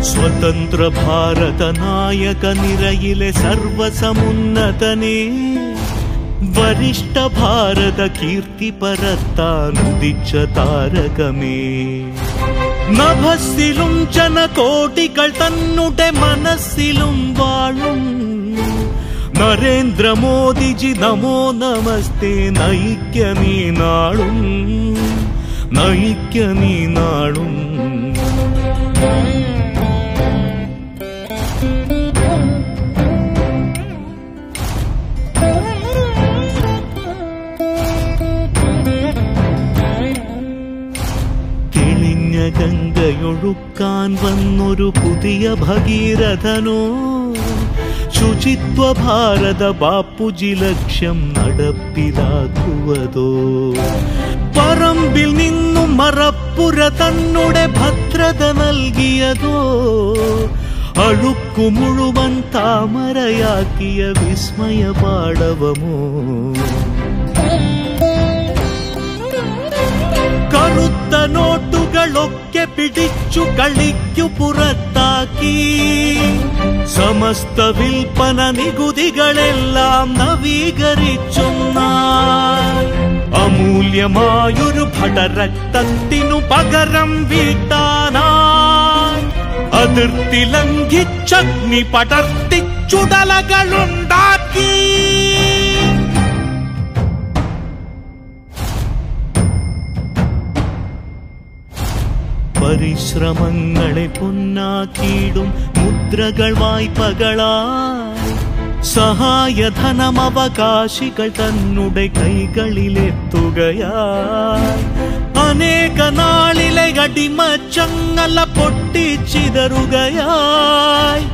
ಸ್ವತಂತ್ರ ಭಾರತ ನಾಯಕ ನಿರಯಿಲೆ ಸರ್ವಸಮುನ್ನತನೇ വരിഷ്ഠ ഭാരത കീർത്തി പരത്താനുദിച്ച താരകമേ നഭസ്സിലും ജനകോടികൾ തന്നുടെ മനസ്സിലും വാഴും നരേന്ദ്രമോദിജി നമോ നമസ്തേ നയിക്കനീ നാളും നയിക്കനീ നാളും ഗംഗയൊഴുക്കാൻ വന്നൊരു പുതിയ ഭഗീരഥനോ ശുചിത്വ ഭാരത ബാപ്പുജി ലക്ഷ്യം നടപ്പിലാക്കുവതോ പറമ്പിൽ നിന്നും മറപ്പുര തന്നുടെ ഭദ്രത നൽകിയതോ അഴുക്കു മുഴുവൻ താമരയാക്കിയ വിസ്മയ പാടവമോ കറുത്ത നോട്ടുകളൊക്കെ പിടിച്ചു കളിക്കു പുറത്താക്കി സമസ്ത വിൽപ്പന നികുതികളെല്ലാം നവീകരിച്ചൊന്ന അമൂല്യമായൊരു ഭടരക്തത്തിനു പകരം വീട്ടാനായി അതിർത്തി ലംഘിച്ചഗ്നി പടർത്തിച്ചുടലകളുണ്ടാക്കി പരിശ്രമങ്ങളെ പൊന്നാക്കിയിടും മുദ്രകൾ വായ്പകളായി സഹായധനം അവകാശികൾ തന്നുടെ കൈകളിലെത്തുകയായി അനേക നാളിലെ അടിമച്ചങ്ങല പൊട്ടിച്ചിതറുകയായി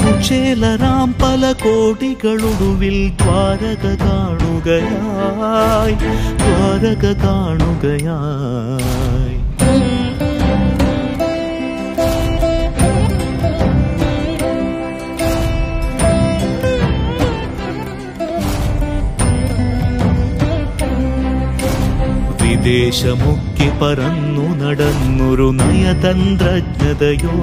കുചേലരാം പല കോടികളൊടുവിൽ ദ്വാരക കാണുകയായി ദ്വാരക കാണുകയായി വിദേശമൊക്കെ പറന്നു നടന്നൊരു നയതന്ത്രജ്ഞതയോ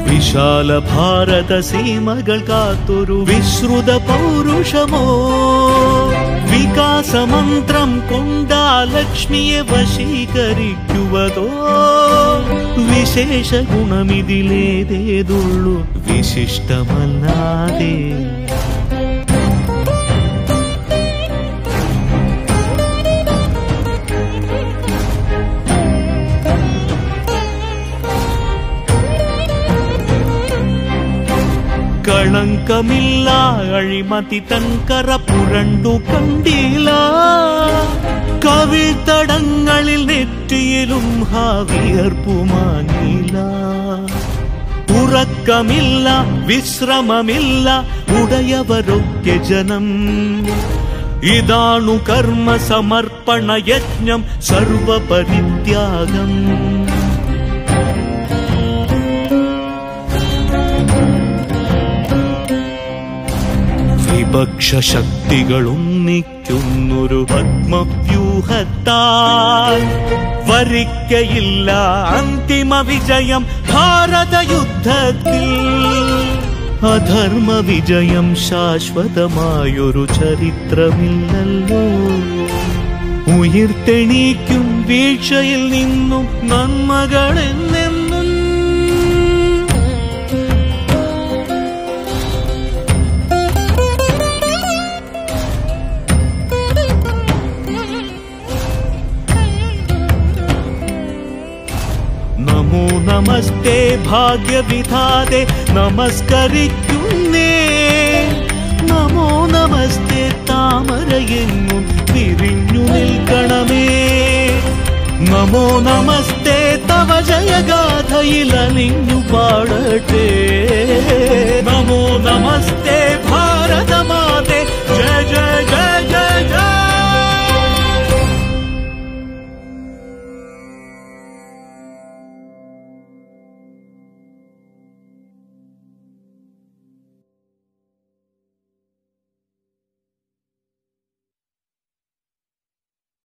വിശാല ഭാരത സീമകൾ കാത്തൊരു വിശ്രുത പൗരുഷമോ വികാസമന്ത്രം കൊണ്ടാ ലക്ഷ്മിയെ വശീകരിക്കുവതോ വിശേഷ ഗുണമിതിലേതേതുള്ളൂ വിശിഷ്ടമല്ലാതെ കളങ്കമില്ല അഴിമതി തൻകറ പുരണ്ടു കണ്ടില്ല കവിൾത്തടങ്ങളിൽ നെറ്റിയിലും വിയർപ്പുമാനില്ല ഉറക്കമില്ല വിശ്രമമില്ല ഉടയവരൊക്കെ ജനം ഇതാണു കർമ്മ സമർപ്പണ യജ്ഞം സർവപരിത്യാഗം വിപക്ഷശക്തികളൊന്നിക്കുന്നൊരു പത്മവ്യൂഹത്താൽ വരിക്കയില്ല അന്തിമ വിജയം ഭാരത യുദ്ധത്തിൽ അധർമ്മ വിജയം ശാശ്വതമായൊരു ചരിത്രമില്ലല്ലോ ഉയർത്തെണീക്കും വീഴ്ചയിൽ നിന്നും നന്മകളെന്നെന്നും നമോ നമസ്തേ ഭാഗ്യവിധാതെ നമസ്കരിക്കുന്നേ നമോ നമസ്തേ താമരയെങ്ങും വിരിഞ്ഞു നിൽക്കണമേ നമോ നമസ്തേ തവ ജയഗാഥയിലലിഞ്ഞു പാടട്ടെ നമോ നമസ്തേ ഭാരതമാതേ ജയ ജയ ജയ ജയ ജയ